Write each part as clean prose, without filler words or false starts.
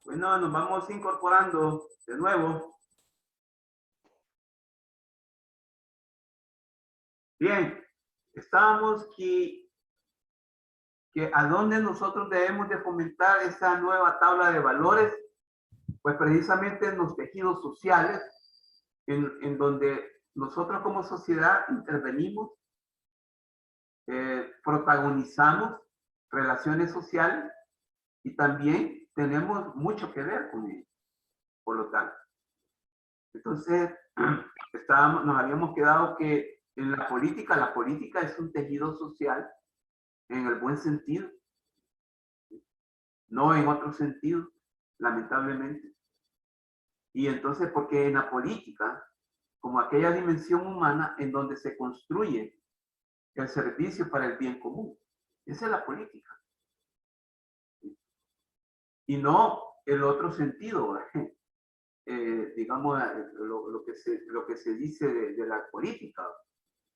Bueno, nos vamos incorporando de nuevo. Bien, estábamos que a dónde nosotros debemos de fomentar esa nueva tabla de valores, pues precisamente en los tejidos sociales, en donde nosotros como sociedad intervenimos, protagonizamos relaciones sociales y también tenemos mucho que ver con ello, por lo tanto. Entonces, nos habíamos quedado que en la política es un tejido social en el buen sentido, no en otro sentido, lamentablemente. Y entonces, porque en la política, como aquella dimensión humana en donde se construye el servicio para el bien común, esa es la política. Y no el otro sentido, digamos, lo que se dice de la política.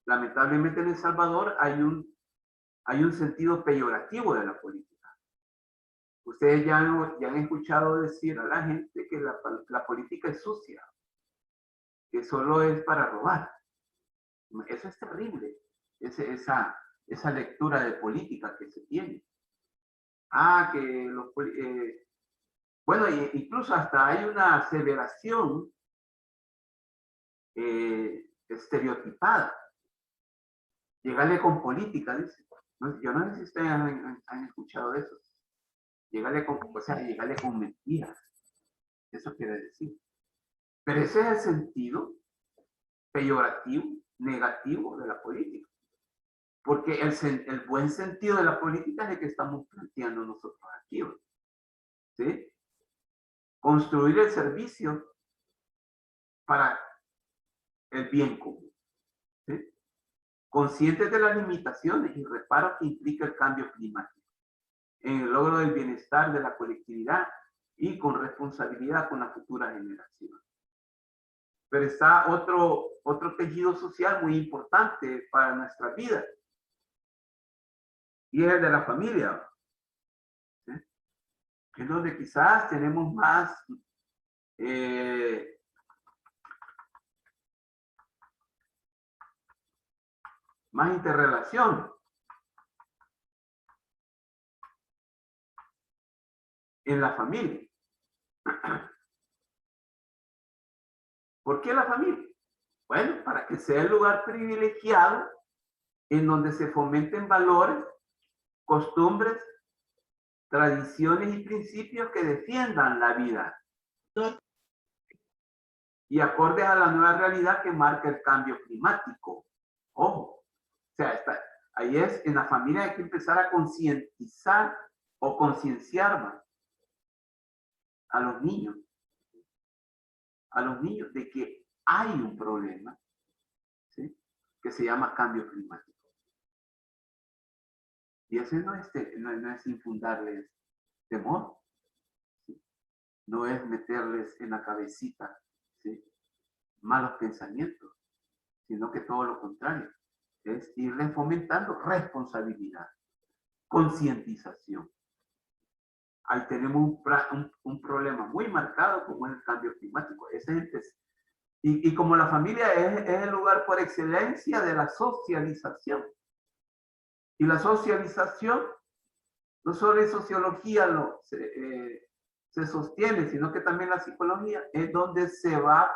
Lamentablemente en El Salvador hay un sentido peyorativo de la política. Ustedes ya han escuchado decir a la gente que la política es sucia, que solo es para robar. Eso es terrible, esa lectura de política que se tiene. Bueno, incluso hasta hay una aseveración estereotipada. Llegarle con política, dice. Yo no sé si ustedes han escuchado eso. Llegarle con mentiras. Eso quiere decir. Pero ese es el sentido peyorativo, negativo de la política. Porque el buen sentido de la política es el que estamos planteando nosotros aquí. ¿Sí? Construir el servicio para el bien común. ¿Sí? Conscientes de las limitaciones y reparos que implica el cambio climático, en el logro del bienestar de la colectividad y con responsabilidad con las futuras generaciones. Pero está otro tejido social muy importante para nuestra vida, y es el de la familia. ¿Sí? Es donde quizás tenemos más interrelación en la familia. ¿Por qué la familia? Bueno, para que sea el lugar privilegiado en donde se fomenten valores, costumbres, tradiciones y principios que defiendan la vida y acordes a la nueva realidad que marca el cambio climático. Ojo, o sea, ahí en la familia hay que empezar a concientizar o concienciar más a los niños de que hay un problema, ¿sí? Que se llama cambio climático. Y eso no es infundarles temor, ¿sí? No es meterles en la cabecita, ¿sí?, malos pensamientos, sino que todo lo contrario, es irles fomentando responsabilidad, concientización. Ahí tenemos un problema muy marcado como es el cambio climático. Y como la familia es el lugar por excelencia de la socialización. Y la socialización, no solo en sociología se sostiene, sino que también la psicología es donde se va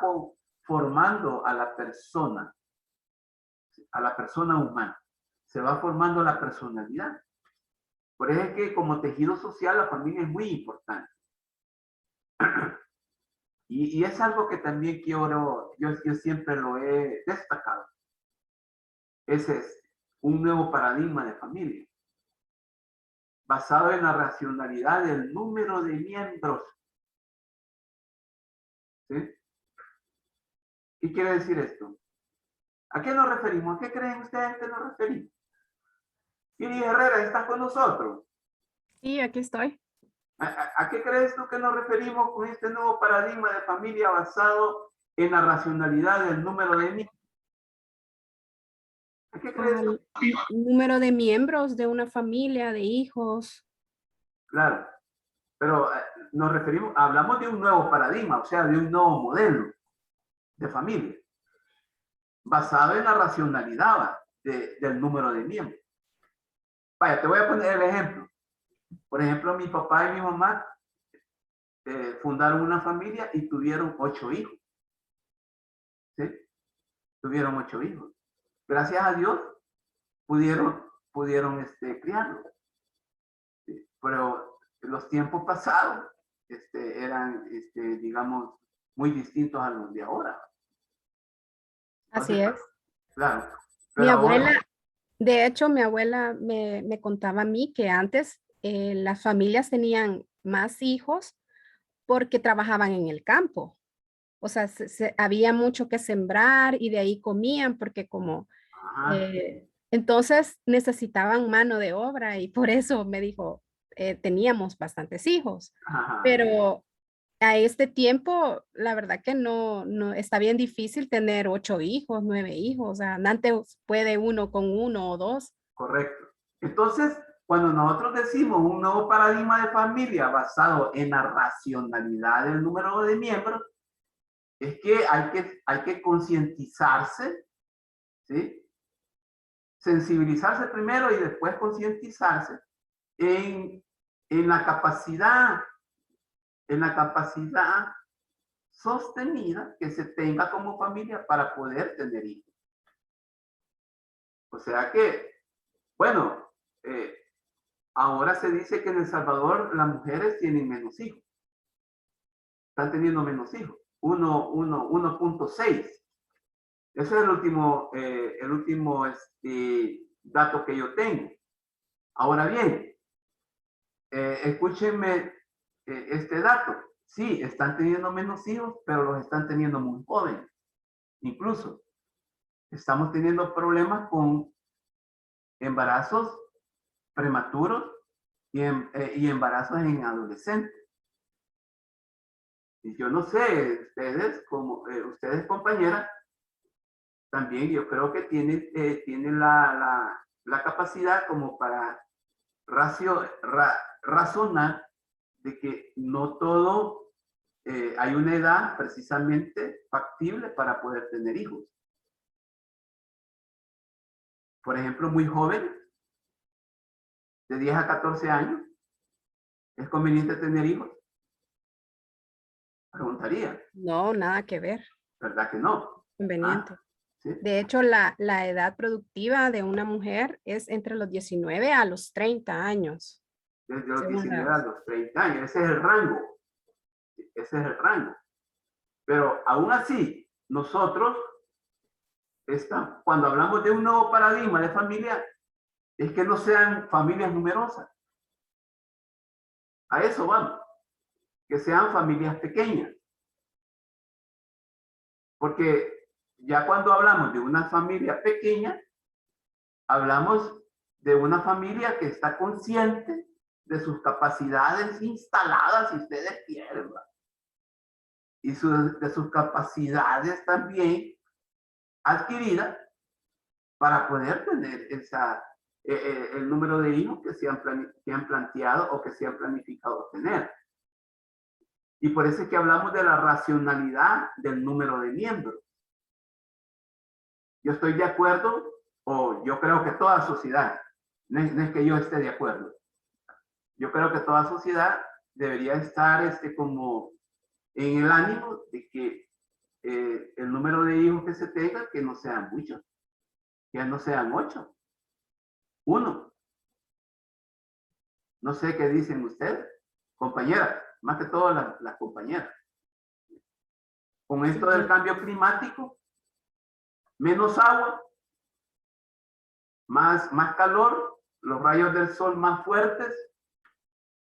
formando a la persona humana. Se va formando la personalidad. Por eso es que como tejido social la familia es muy importante. Y es algo que también yo siempre lo he destacado. Ese es un nuevo paradigma de familia, basado en la racionalidad del número de miembros. ¿Sí? ¿Qué quiere decir esto? ¿A qué nos referimos? ¿A qué creen ustedes que nos referimos? Iris Herrera, ¿estás con nosotros? Sí, aquí estoy. ¿A qué crees tú que nos referimos con este nuevo paradigma de familia basado en la racionalidad del número de miembros? ¿A qué crees tú? Al número de miembros de una familia, de hijos. Claro, pero nos referimos, hablamos de un nuevo paradigma, o sea, de un nuevo modelo de familia, basado en la racionalidad del número de miembros. Vaya, te voy a poner el ejemplo. Por ejemplo, mi papá y mi mamá fundaron una familia y tuvieron 8 hijos. ¿Sí? Tuvieron 8 hijos. Gracias a Dios pudieron criarlo. ¿Sí? Pero los tiempos pasados eran, digamos, muy distintos a los de ahora. Así Entonces, es. claro. Mi Pero abuela, ahora, de hecho, mi abuela me contaba a mí que antes las familias tenían más hijos porque trabajaban en el campo. O sea, había mucho que sembrar y de ahí comían porque como, ajá, entonces necesitaban mano de obra y por eso me dijo, teníamos bastantes hijos. ajá, Pero a este tiempo, la verdad que no está bien difícil tener 8 hijos, 9 hijos. O sea, antes puede uno con uno o dos. correcto. Entonces, cuando nosotros decimos un nuevo paradigma de familia basado en la racionalidad del número de miembros, es que hay que concientizarse, ¿sí? Sensibilizarse primero y después concientizarse en, en la capacidad, en la capacidad sostenida que se tenga como familia para poder tener hijos. O sea que, bueno, ahora se dice que en El Salvador las mujeres tienen menos hijos, están teniendo menos hijos, 1.6. Ese es el último dato que yo tengo. Ahora bien, escúchenme este dato. Sí, están teniendo menos hijos, pero los están teniendo muy jóvenes. Incluso estamos teniendo problemas con embarazos prematuros y embarazos en adolescentes. Y yo no sé, ustedes, como ustedes compañeras, también yo creo que tienen la capacidad como para razonar de que no todo hay una edad precisamente factible para poder tener hijos. Por ejemplo, muy jóvenes, de 10 a 14 años, ¿es conveniente tener hijos? Preguntaría, No, nada que ver, ¿verdad que no? ¿Ah? conveniente. ¿Sí? De hecho, la edad productiva de una mujer es entre los 19 a los 30 años, Desde los según 19 a las... los 30 años, ese es el rango, ese es el rango. Pero aún así, nosotros, cuando hablamos de un nuevo paradigma de familia, es que no sean familias numerosas. A eso vamos, que sean familias pequeñas. Porque ya cuando hablamos de una familia pequeña, hablamos de una familia que está consciente de sus capacidades instaladas, si ustedes quieren, ¿verdad? Y de sus capacidades también adquiridas para poder tener el número de hijos que han planteado o que se han planificado tener. Y por eso es que hablamos de la racionalidad del número de miembros. Yo estoy de acuerdo, o yo creo que toda sociedad, no es que yo esté de acuerdo, yo creo que toda sociedad debería estar como en el ánimo de que el número de hijos que se tenga, que no sean muchos, que no sean 8, 1. No sé qué dicen ustedes, compañeras, más que todo las compañeras. Con esto del Sí, cambio climático, menos agua, más calor, los rayos del sol más fuertes,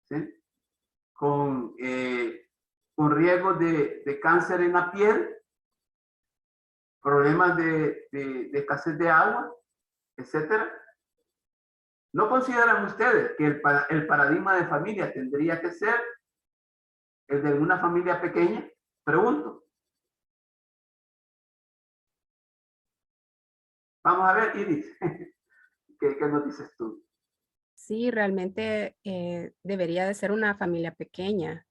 ¿sí? Con riesgos de cáncer en la piel, problemas de escasez de agua, etcétera. ¿No consideran ustedes que el paradigma de familia tendría que ser el de una familia pequeña? Pregunto. Vamos a ver, Iris, ¿qué nos dices tú? sí, realmente debería de ser una familia pequeña.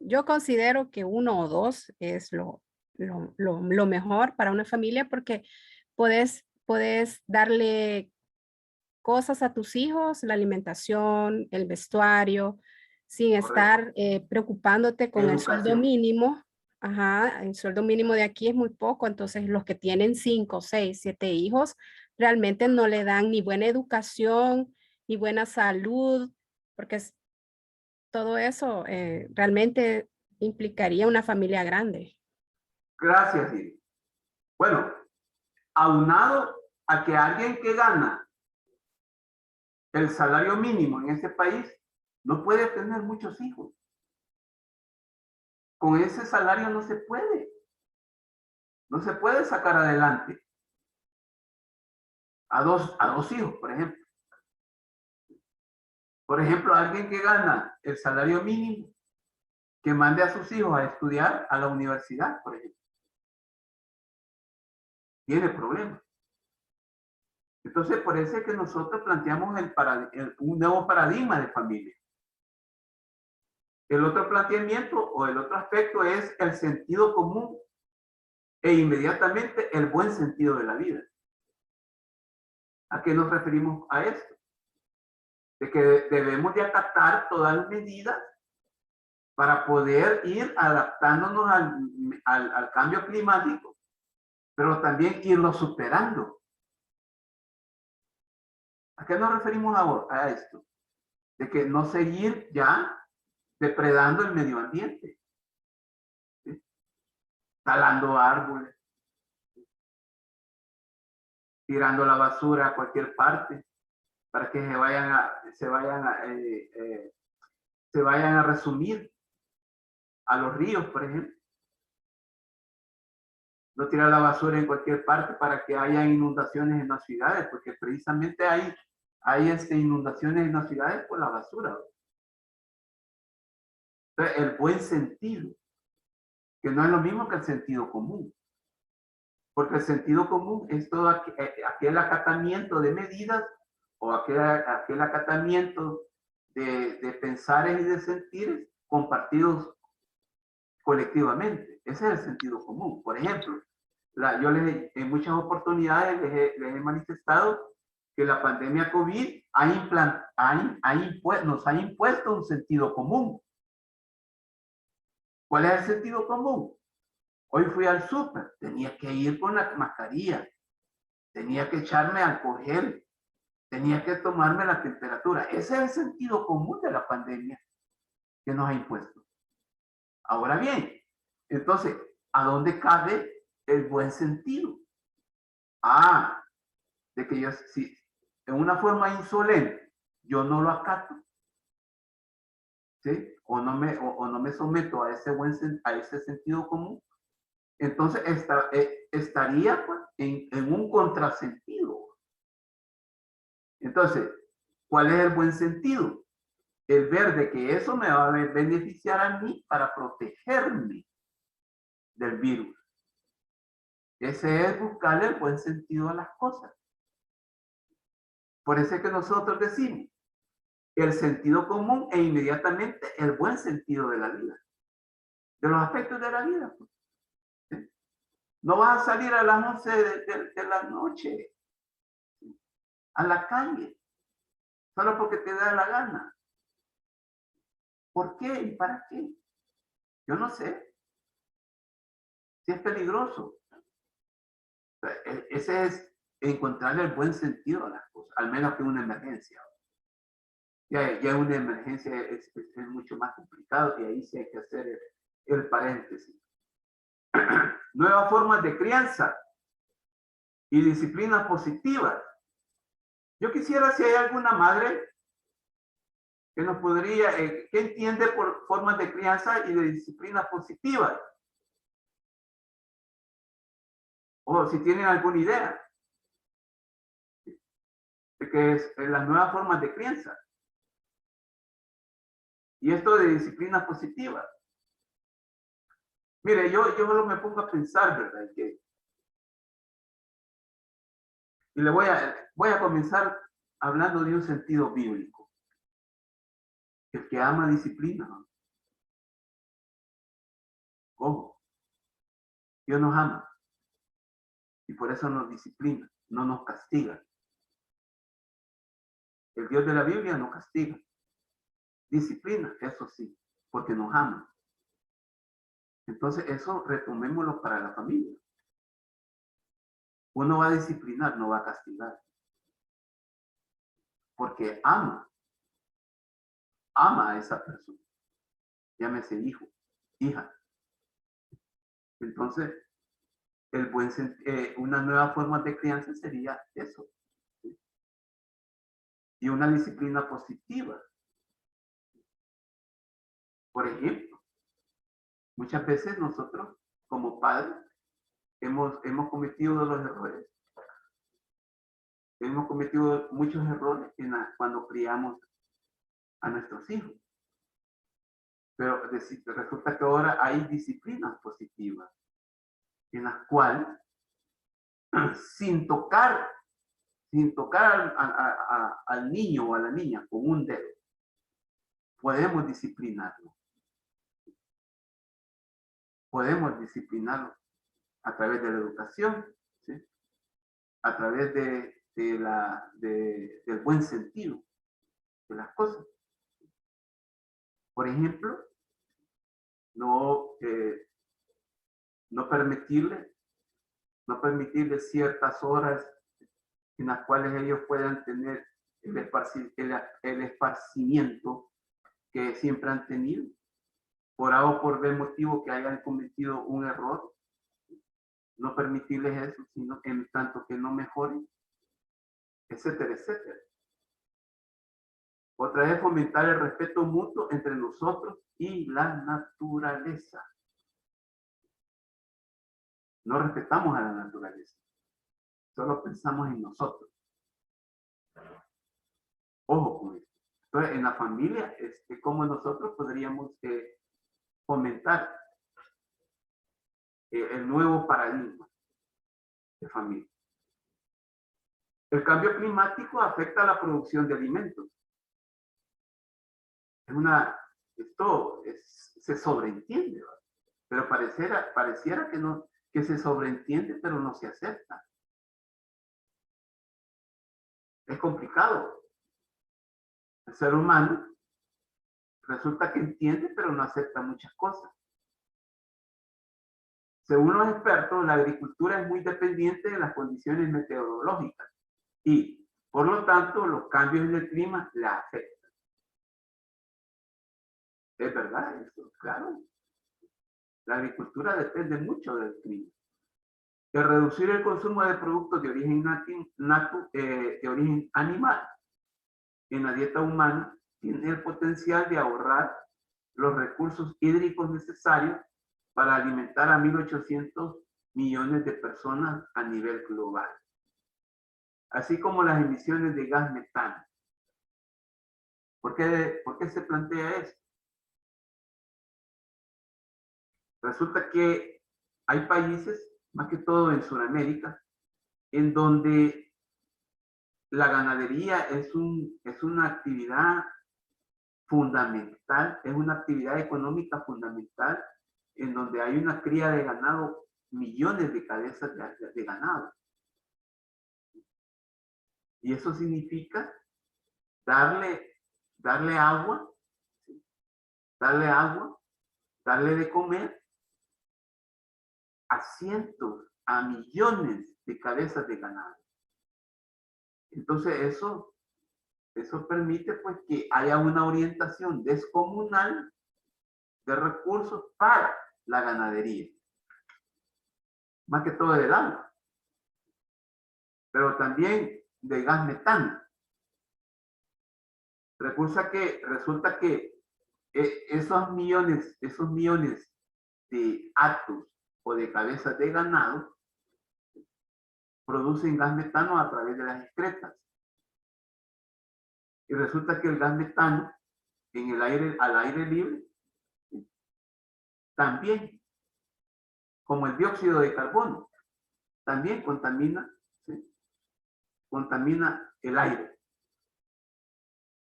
yo considero que uno o dos es lo mejor para una familia porque puedes darle cosas a tus hijos, la alimentación, el vestuario, sin Correcto. estar preocupándote con el sueldo Educación. mínimo. Ajá, el sueldo mínimo de aquí es muy poco, entonces los que tienen 5, 6, 7 hijos realmente no le dan ni buena educación, ni buena salud, porque todo eso realmente implicaría una familia grande. Gracias, Iris. Bueno, aunado a que alguien que gana el salario mínimo en este país no puede tener muchos hijos. Con ese salario no se puede. No se puede sacar adelante a dos hijos, por ejemplo. Por ejemplo, alguien que gana el salario mínimo, que mande a sus hijos a estudiar a la universidad, por ejemplo, tiene problemas. Entonces, por eso es que nosotros planteamos un nuevo paradigma de familia. El otro planteamiento o el otro aspecto es el sentido común e inmediatamente el buen sentido de la vida. ¿A qué nos referimos a esto? De que debemos de acatar todas las medidas para poder ir adaptándonos al cambio climático, pero también irlo superando. ¿A qué nos referimos a esto? De que no seguir ya depredando el medio ambiente, ¿sí? Talando árboles, tirando la basura a cualquier parte para que se vayan a resumir a los ríos, por ejemplo. No tirar la basura en cualquier parte para que haya inundaciones en las ciudades, porque precisamente hay inundaciones en las ciudades por la basura. Entonces, el buen sentido, que no es lo mismo que el sentido común, porque el sentido común es todo aquel acatamiento de medidas o aquel acatamiento de pensares y de sentires compartidos colectivamente. Ese es el sentido común. Por ejemplo, yo en muchas oportunidades les he manifestado que la pandemia COVID nos ha impuesto un sentido común. ¿Cuál es el sentido común? Hoy fui al súper, tenía que ir con la mascarilla, tenía que echarme alcohol gel, tenía que tomarme la temperatura. Ese es el sentido común de la pandemia que nos ha impuesto. Ahora bien, entonces, ¿a dónde cabe el buen sentido? De que yo, si en una forma insolente yo no lo acato, ¿sí? O no me someto a ese sentido común, entonces estaría pues, en un contrasentido. Entonces, ¿cuál es el buen sentido? El ver de que eso me va a beneficiar a mí para protegerme del virus. Ese es buscarle el buen sentido a las cosas. Por eso es que nosotros decimos el sentido común e inmediatamente el buen sentido de la vida. De los aspectos de la vida. ¿Sí? No vas a salir a las 11 de la noche a la calle solo porque te da la gana. ¿Por qué y para qué? Yo no sé. Si es peligroso. Ese es encontrarle el buen sentido a las cosas, al menos que una emergencia. Ya una emergencia es mucho más complicado y ahí sí hay que hacer el paréntesis. Nuevas formas de crianza y disciplinas positivas. Yo quisiera si hay alguna madre que nos podría, que entiende por formas de crianza y de disciplinas positivas. O si tienen alguna idea de qué es las nuevas formas de crianza. Y esto de disciplinas positivas. Mire, yo solo me pongo a pensar, ¿verdad? Y voy a comenzar hablando de un sentido bíblico. El que ama disciplina, Ojo, Dios nos ama y por eso nos disciplina, no nos castiga. El Dios de la Biblia no castiga, disciplina, eso sí, porque nos ama. Entonces eso retomémoslo para la familia. Uno va a disciplinar, no va a castigar. Porque ama a esa persona. Llámese hijo, hija. Entonces, una nueva forma de crianza sería eso. ¿Sí? Y una disciplina positiva. Por ejemplo, muchas veces nosotros como padres hemos cometido los errores. Hemos cometido muchos errores cuando criamos a nuestros hijos. Pero resulta que ahora hay disciplinas positivas en las cuales sin tocar al niño o a la niña con un dedo, podemos disciplinarlo. Podemos disciplinarlo a través de la educación, ¿sí? A través del buen sentido de las cosas. Por ejemplo, no permitirle ciertas horas en las cuales ellos puedan tener el esparcimiento que siempre han tenido, por A o por B motivo que hayan cometido un error, no permitirles eso, sino en tanto que no mejoren, etcétera, etcétera. Otra vez fomentar el respeto mutuo entre nosotros y la naturaleza. No respetamos a la naturaleza, solo pensamos en nosotros. Ojo con esto. Entonces, en la familia, ¿cómo nosotros podríamos fomentar el nuevo paradigma de familia? El cambio climático afecta la producción de alimentos. Se sobreentiende, ¿verdad? Pero pareciera que se sobreentiende, pero no se acepta. Es complicado. El ser humano resulta que entiende, pero no acepta muchas cosas. Según los expertos, la agricultura es muy dependiente de las condiciones meteorológicas y, por lo tanto, los cambios en el clima la afectan. Es verdad eso, claro. La agricultura depende mucho del clima. De reducir el consumo de productos de origen animal en la dieta humana tiene el potencial de ahorrar los recursos hídricos necesarios para alimentar a 1.800 millones de personas a nivel global, así como las emisiones de gas metano. ¿Por qué se plantea esto? Resulta que hay países, más que todo en Sudamérica, en donde la ganadería es una actividad fundamental, es una actividad económica fundamental, en donde hay una cría de ganado, millones de cabezas de ganado. Y eso significa darle agua, ¿sí? Darle de comer a cientos, a millones de cabezas de ganado. Entonces eso permite pues que haya una orientación descomunal de recursos para la ganadería. Más que todo del agua. Pero también de gas metano. Resulta que esos millones de actos o de cabezas de ganado producen gas metano a través de las excretas. Y resulta que el gas metano al aire libre, también, como el dióxido de carbono, también contamina, ¿sí? Contamina el aire.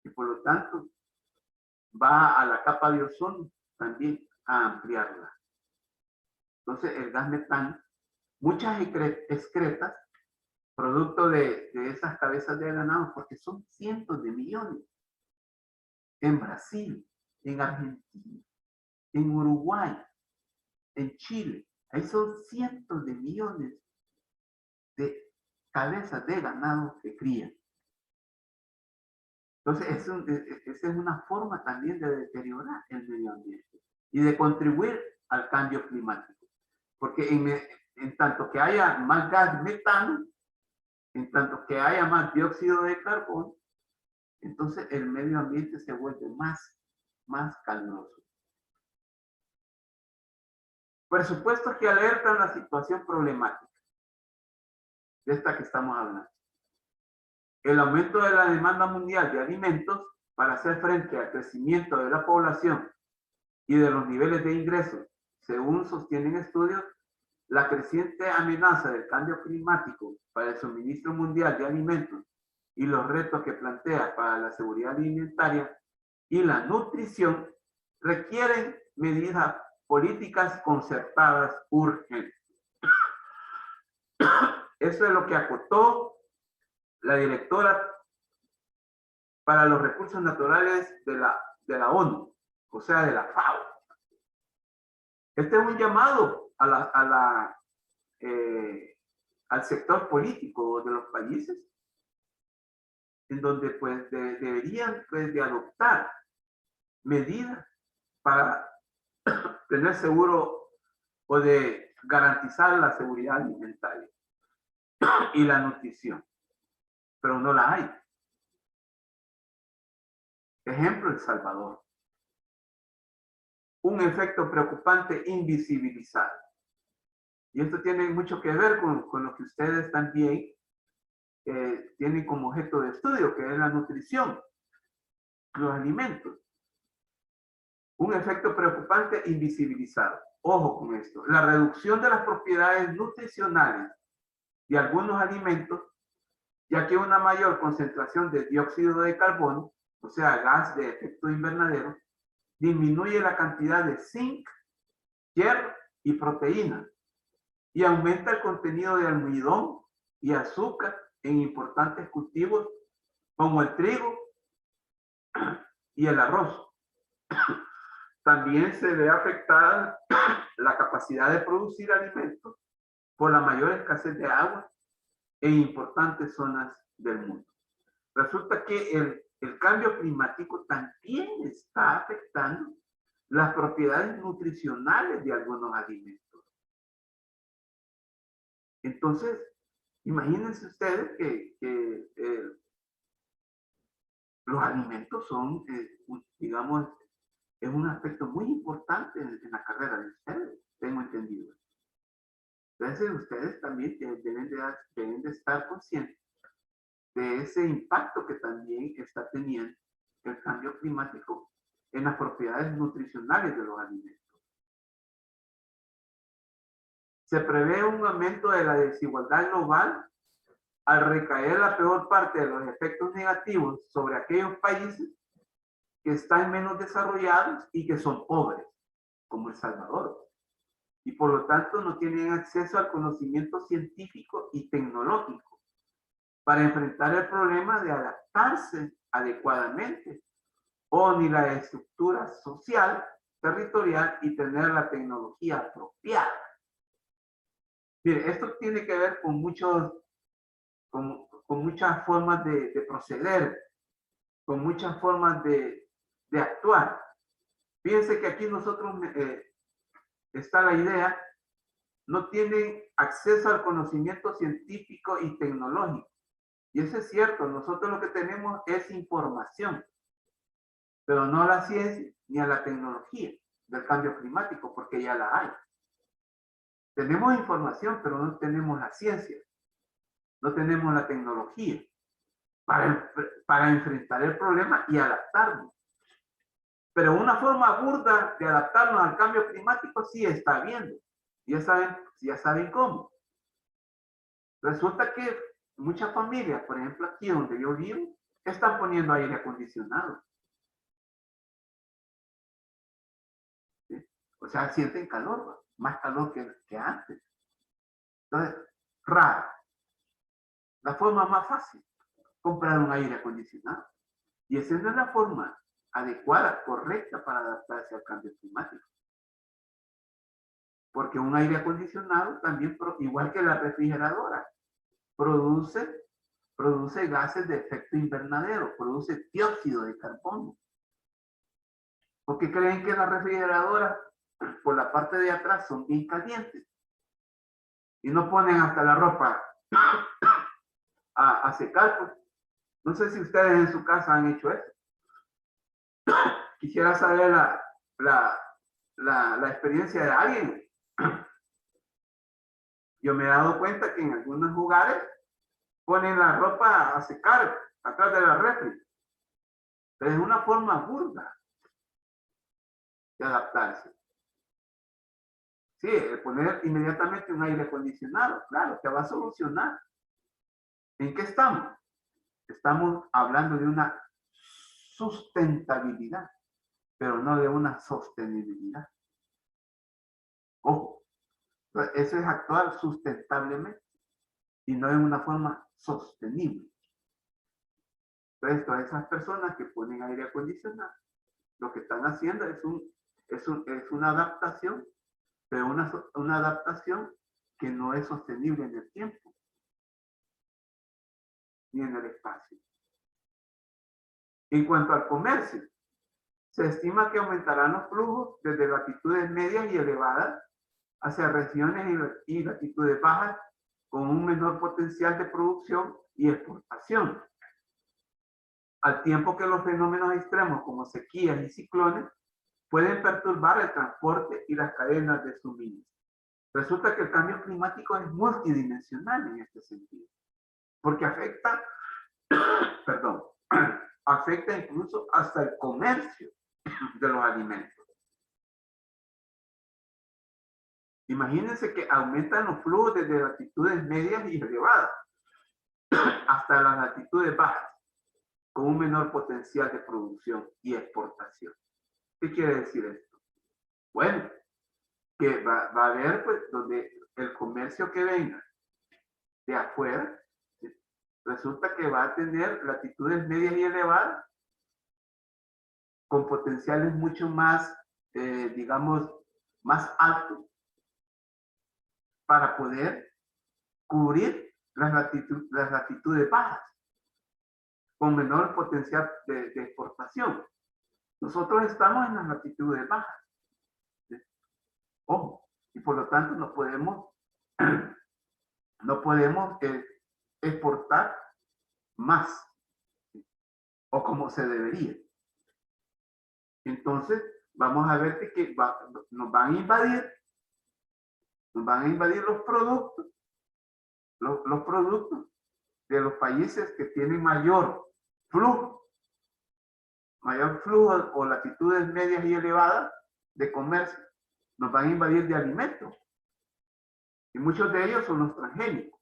Y por lo tanto, va a la capa de ozono también a ampliarla. Entonces, el gas metano, muchas excretas, producto de esas cabezas de ganado, porque son cientos de millones. En Brasil, en Argentina, en Uruguay, en Chile, ahí son cientos de millones de cabezas de ganado que crían. Entonces, esa es una forma también de deteriorar el medio ambiente y de contribuir al cambio climático. Porque en tanto que haya más gas metano, en tanto que haya más dióxido de carbono, entonces el medio ambiente se vuelve más caluroso. Presupuestos que alertan la situación problemática de esta que estamos hablando. El aumento de la demanda mundial de alimentos para hacer frente al crecimiento de la población y de los niveles de ingresos, según sostienen estudios, la creciente amenaza del cambio climático para el suministro mundial de alimentos y los retos que plantea para la seguridad alimentaria y la nutrición requieren medidas políticas concertadas urgentes. Eso es lo que acotó la directora para los recursos naturales de la ONU, o sea, de la FAO. Este es un llamado al sector político de los países, en donde pues deberían pues, de adoptar medidas para tener seguro o de garantizar la seguridad alimentaria y la nutrición, pero no la hay. Ejemplo, El Salvador. Un efecto preocupante invisibilizado. Y esto tiene mucho que ver con lo que ustedes también tienen como objeto de estudio, que es la nutrición, los alimentos. Un efecto preocupante invisibilizado. Ojo con esto. La reducción de las propiedades nutricionales de algunos alimentos, ya que una mayor concentración de dióxido de carbono, o sea, gas de efecto invernadero, disminuye la cantidad de zinc, hierro y proteína y aumenta el contenido de almidón y azúcar en importantes cultivos como el trigo y el arroz. También se ve afectada la capacidad de producir alimentos por la mayor escasez de agua en importantes zonas del mundo. Resulta que el cambio climático también está afectando las propiedades nutricionales de algunos alimentos. Entonces, imagínense ustedes que los alimentos son, digamos, es un aspecto muy importante en la carrera de ustedes, tengo entendido. Entonces, ustedes también deben de estar conscientes de ese impacto que también está teniendo el cambio climático en las propiedades nutricionales de los alimentos. Se prevé un aumento de la desigualdad global al recaer la peor parte de los efectos negativos sobre aquellos países que están menos desarrollados y que son pobres, como El Salvador, y por lo tanto no tienen acceso al conocimiento científico y tecnológico para enfrentar el problema de adaptarse adecuadamente, o ni la estructura social, territorial y tener la tecnología apropiada. Mire, esto tiene que ver con muchas formas de proceder, con muchas formas de actuar. Fíjense que aquí nosotros está la idea, no tienen acceso al conocimiento científico y tecnológico. Y eso es cierto, nosotros lo que tenemos es información, pero no a la ciencia ni a la tecnología del cambio climático, porque ya la hay. Tenemos información, pero no tenemos la ciencia, no tenemos la tecnología para enfrentar el problema y adaptarnos. Pero una forma burda de adaptarnos al cambio climático sí está habiendo. Ya saben cómo. Resulta que muchas familias, por ejemplo aquí donde yo vivo, están poniendo aire acondicionado. ¿Sí? O sea, sienten calor. más calor que antes. Entonces, raro. La forma más fácil, comprar un aire acondicionado. Y esa no es la forma adecuada, correcta para adaptarse al cambio climático. Porque un aire acondicionado también, igual que la refrigeradora, produce gases de efecto invernadero, produce dióxido de carbono. Porque creen que las refrigeradoras por la parte de atrás son bien calientes y no ponen hasta la ropa a secar. Pues. No sé si ustedes en su casa han hecho eso. Quisiera saber la experiencia de alguien. Yo me he dado cuenta que en algunos lugares ponen la ropa a secar atrás de la refri. Pero es una forma burda de adaptarse. Sí, poner inmediatamente un aire acondicionado, claro, te va a solucionar. ¿En qué estamos? Estamos hablando de una sustentabilidad, pero no de una sostenibilidad. Ojo, eso es actuar sustentablemente y no en una forma sostenible. Entonces, todas esas personas que ponen aire acondicionado, lo que están haciendo es una adaptación, pero una adaptación que no es sostenible en el tiempo ni en el espacio. En cuanto al comercio, se estima que aumentarán los flujos desde latitudes medias y elevadas hacia regiones y latitudes bajas con un menor potencial de producción y exportación. Al tiempo que los fenómenos extremos como sequías y ciclones pueden perturbar el transporte y las cadenas de suministro. Resulta que el cambio climático es multidimensional en este sentido, porque afecta, perdón, afecta incluso hasta el comercio de los alimentos. Imagínense que aumentan los flujos desde latitudes medias y elevadas hasta las latitudes bajas, con un menor potencial de producción y exportación. ¿Qué quiere decir esto? Bueno, que va a haber, pues, donde el comercio que venga de afuera, ¿sí? Resulta que va a tener latitudes medias y elevadas con potenciales mucho más, digamos, más altos para poder cubrir las latitudes bajas con menor potencial de exportación. Nosotros estamos en las latitudes bajas. ¿Sí? Ojo, y por lo tanto no podemos exportar más, ¿sí? O como se debería. Entonces, vamos a ver que nos van a invadir los productos, los productos de los países que tienen mayor flujo o latitudes medias y elevadas de comercio, nos van a invadir de alimentos. Y muchos de ellos son los transgénicos.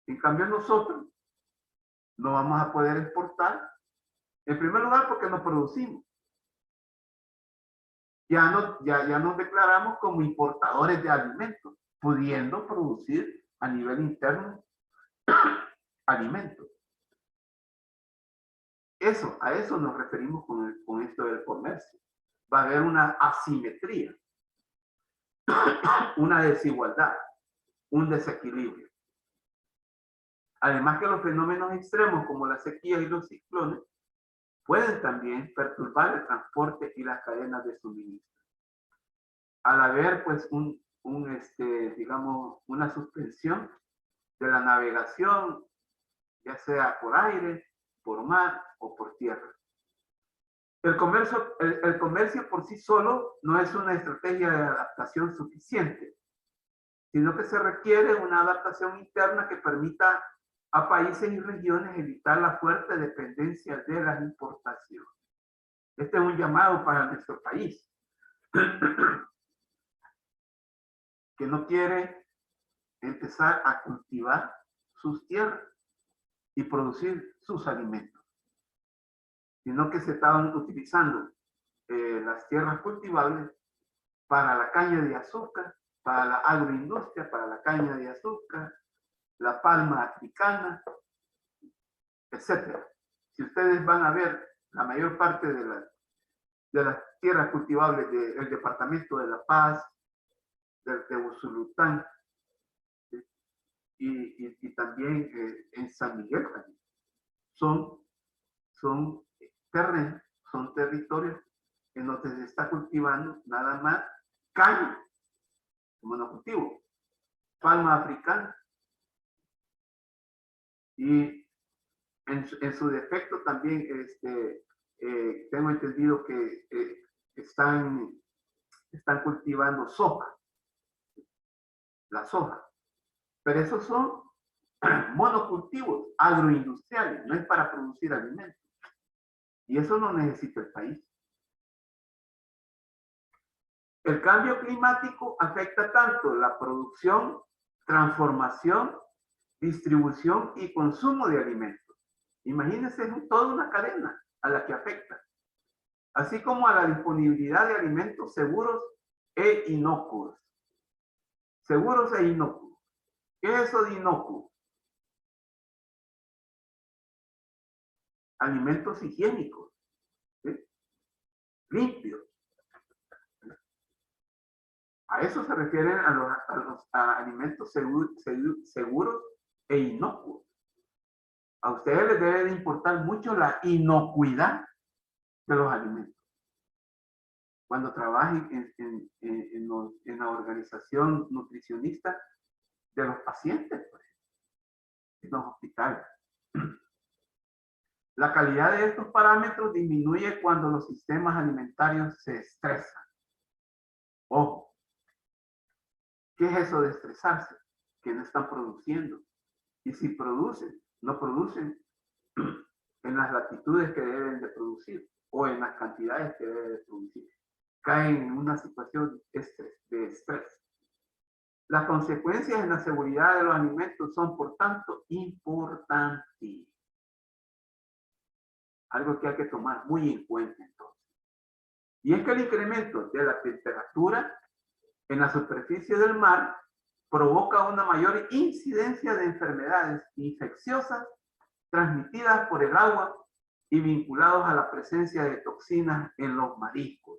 En cambio, nosotros no vamos a poder exportar, en primer lugar, porque no producimos. Ya nos declaramos como importadores de alimentos, pudiendo producir a nivel interno alimentos. A eso nos referimos con esto del comercio. Va a haber una asimetría, una desigualdad, un desequilibrio. Además que los fenómenos extremos como las sequías y los ciclones pueden también perturbar el transporte y las cadenas de suministro. Al haber pues digamos, una suspensión de la navegación, ya sea por aire, por mar o por tierra. El comercio por sí solo no es una estrategia de adaptación suficiente, sino que se requiere una adaptación interna que permita a países y regiones evitar la fuerte dependencia de las importaciones. Este es un llamado para nuestro país, que no quiere empezar a cultivar sus tierras y producir sus alimentos, sino que se estaban utilizando las tierras cultivables para la caña de azúcar, para la agroindustria, para la caña de azúcar, la palma africana, etcétera. Si ustedes van a ver la mayor parte de las tierras cultivables del departamento de La Paz, de Usulután, y también en San Miguel también, son terrenos, son territorios en donde se está cultivando nada más caña, monocultivo, palma africana, y en su defecto también tengo entendido que están cultivando soja, la soja, pero esos son monocultivos agroindustriales, no es para producir alimentos, y eso no necesita el país. El cambio climático afecta tanto la producción, transformación, distribución y consumo de alimentos. Imagínense, es toda una cadena a la que afecta, así como a la disponibilidad de alimentos seguros e inocuos. Seguros e inocuos. ¿Qué es eso de inocuo? Alimentos higiénicos, ¿sí? Limpios. A eso se refieren a los alimentos seguros e inocuos. A ustedes les debe de importar mucho la inocuidad de los alimentos. Cuando trabajen en la organización nutricionista de los pacientes, pues, en los hospitales. La calidad de estos parámetros disminuye cuando los sistemas alimentarios se estresan. Ojo, ¿qué es eso de estresarse? Que no están produciendo. Y si producen, no producen en las latitudes que deben de producir o en las cantidades que deben de producir. Caen en una situación de estrés. Las consecuencias en la seguridad de los alimentos son, por tanto, importantes. Algo que hay que tomar muy en cuenta entonces. Y es que el incremento de la temperatura en la superficie del mar provoca una mayor incidencia de enfermedades infecciosas transmitidas por el agua y vinculados a la presencia de toxinas en los mariscos.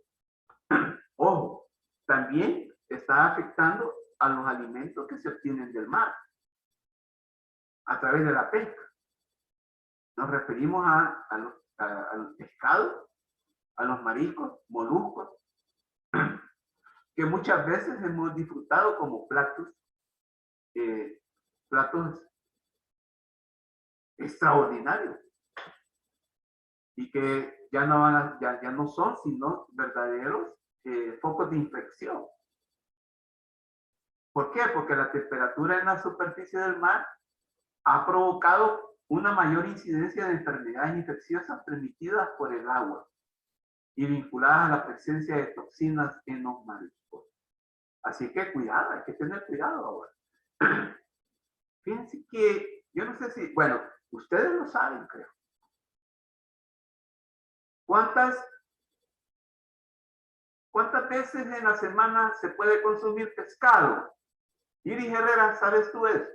Ojo, también está afectando a los alimentos que se obtienen del mar a través de la pesca. Nos referimos a los pescados, a los mariscos, moluscos, que muchas veces hemos disfrutado como platos extraordinarios y que ya no son sino verdaderos focos de infección. ¿Por qué? Porque la temperatura en la superficie del mar ha provocado una mayor incidencia de enfermedades infecciosas transmitidas por el agua y vinculadas a la presencia de toxinas en los mariscos. Así que cuidado, hay que tener cuidado ahora. Fíjense que, yo no sé si, bueno, ustedes lo saben, creo. ¿Cuántas veces en la semana se puede consumir pescado? Iris Herrera, ¿sabes tú eso?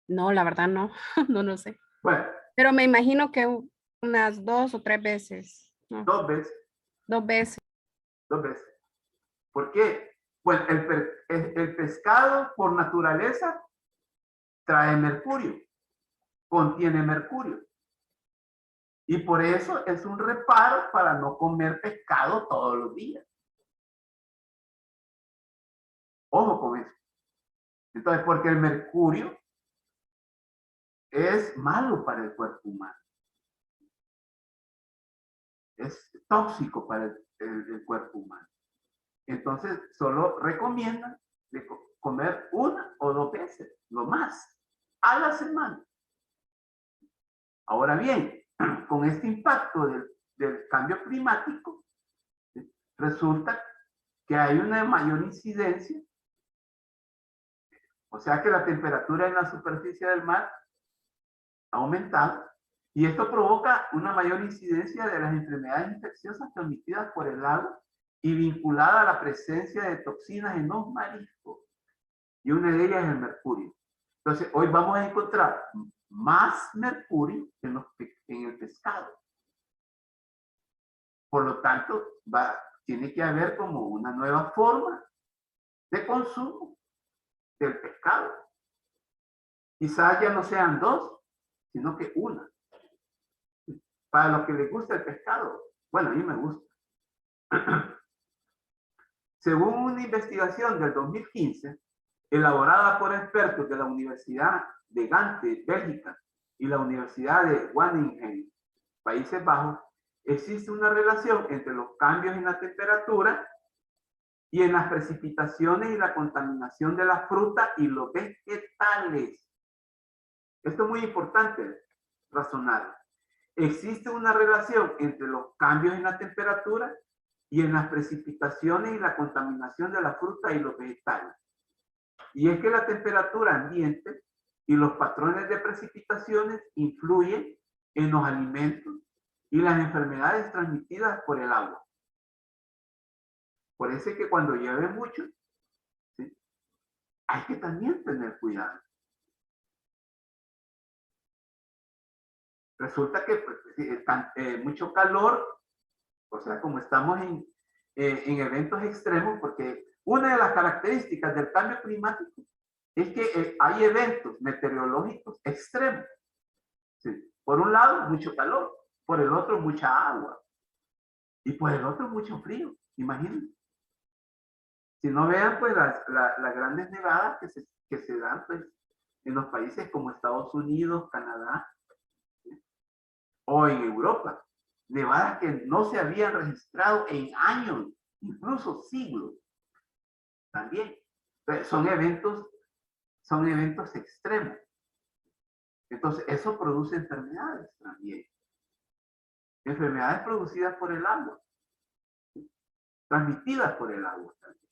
No, la verdad no, no lo sé. Bueno. Pero me imagino que unas 2 o 3 veces. ¿No? 2 veces. 2 veces. 2 veces. ¿Por qué? Bueno, el pescado por naturaleza trae mercurio, contiene mercurio. Y por eso es un reparo para no comer pescado todos los días. Ojo con eso. Entonces, porque el mercurio es malo para el cuerpo humano. Es tóxico para el cuerpo humano. Entonces, solo recomiendan de comer 1 o 2 veces, lo más, a la semana. Ahora bien, con este impacto del cambio climático, resulta que hay una mayor incidencia, o sea que la temperatura en la superficie del mar ha aumentado Y esto provoca una mayor incidencia de las enfermedades infecciosas transmitidas por el agua y vinculada a la presencia de toxinas en los mariscos. Y una de ellas es el mercurio. Entonces, hoy vamos a encontrar más mercurio en el pescado. Por lo tanto, tiene que haber como una nueva forma de consumo del pescado. Quizás ya no sean dos, sino que una. Para los que les gusta el pescado, bueno, a mí me gusta. Según una investigación del 2015, elaborada por expertos de la Universidad de Gante, Bélgica, y la Universidad de Wageningen, Países Bajos, existe una relación entre los cambios en la temperatura y en las precipitaciones y la contaminación de la fruta y los vegetales. Esto es muy importante razonar. Existe una relación entre los cambios en la temperatura y en las precipitaciones y la contaminación de la fruta y los vegetales. Y es que la temperatura ambiente y los patrones de precipitaciones influyen en los alimentos y las enfermedades transmitidas por el agua. Por eso es que cuando llueve mucho, ¿sí?, hay que también tener cuidado. Resulta que pues, mucho calor, o sea, como estamos en eventos extremos, porque una de las características del cambio climático es que hay eventos meteorológicos extremos. ¿Sí? Por un lado, mucho calor, por el otro, mucha agua, y por el otro, mucho frío. Imagínense. Si no vean, pues, las grandes nevadas que se dan, pues, en los países como Estados Unidos, Canadá, ¿sí?, o en Europa. Nevadas que no se habían registrado en años, incluso siglos. También. Entonces, son eventos extremos. Entonces, eso produce enfermedades también. Enfermedades producidas por el agua, transmitidas por el agua también.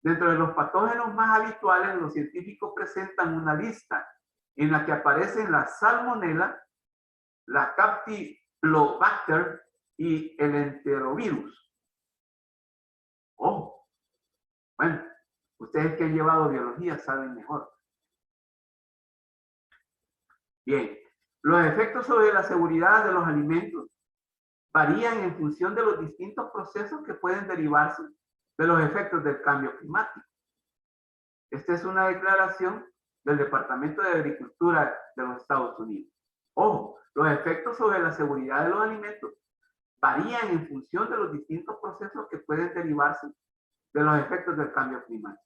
Dentro de los patógenos más habituales, los científicos presentan una lista en la que aparecen la salmonela, la campylobacter y el enterovirus. Ojo. Bueno, ustedes que han llevado biología saben mejor. Bien, los efectos sobre la seguridad de los alimentos varían en función de los distintos procesos que pueden derivarse de los efectos del cambio climático. Esta es una declaración del Departamento de Agricultura de los Estados Unidos. Ojo, los efectos sobre la seguridad de los alimentos varían en función de los distintos procesos que pueden derivarse de los efectos del cambio climático.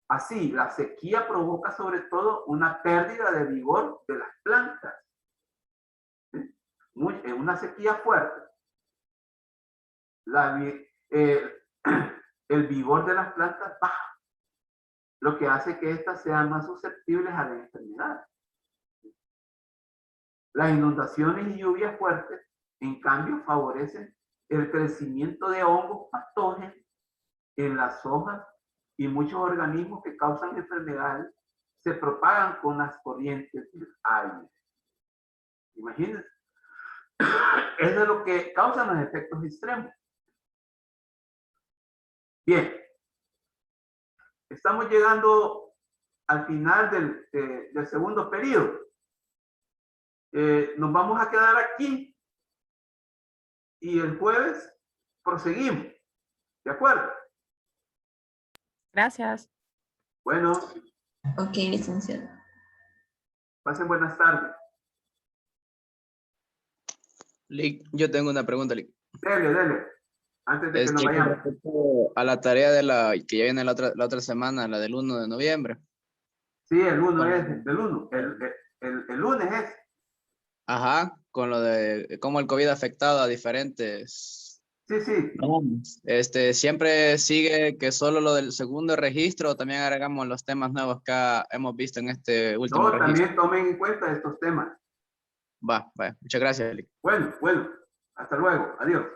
Así, la sequía provoca sobre todo una pérdida de vigor de las plantas. ¿Sí? En una sequía fuerte, el vigor de las plantas baja, lo que hace que éstas sean más susceptibles a la enfermedad. Las inundaciones y lluvias fuertes, en cambio, favorecen el crecimiento de hongos patógenos en las hojas, y muchos organismos que causan enfermedades se propagan con las corrientes del aire. Imagínense. Eso es lo que causan los efectos extremos. Bien. Estamos llegando al final del segundo periodo. Nos vamos a quedar aquí y el jueves proseguimos. ¿De acuerdo? Gracias. Bueno. Ok, licenciado. Pasen buenas tardes. Lick, yo tengo una pregunta, Lick. Dele. Antes de que nos vayamos. A la tarea que ya viene la otra semana, la del 1 de noviembre. Sí, el 1 es, el 1. El lunes es. Ajá, con lo de cómo el COVID ha afectado a diferentes. Sí. Siempre sigue que solo lo del segundo registro, o también agregamos los temas nuevos que hemos visto en este último registro. También tomen en cuenta estos temas. Va, muchas gracias, Lick. Bueno, hasta luego, adiós.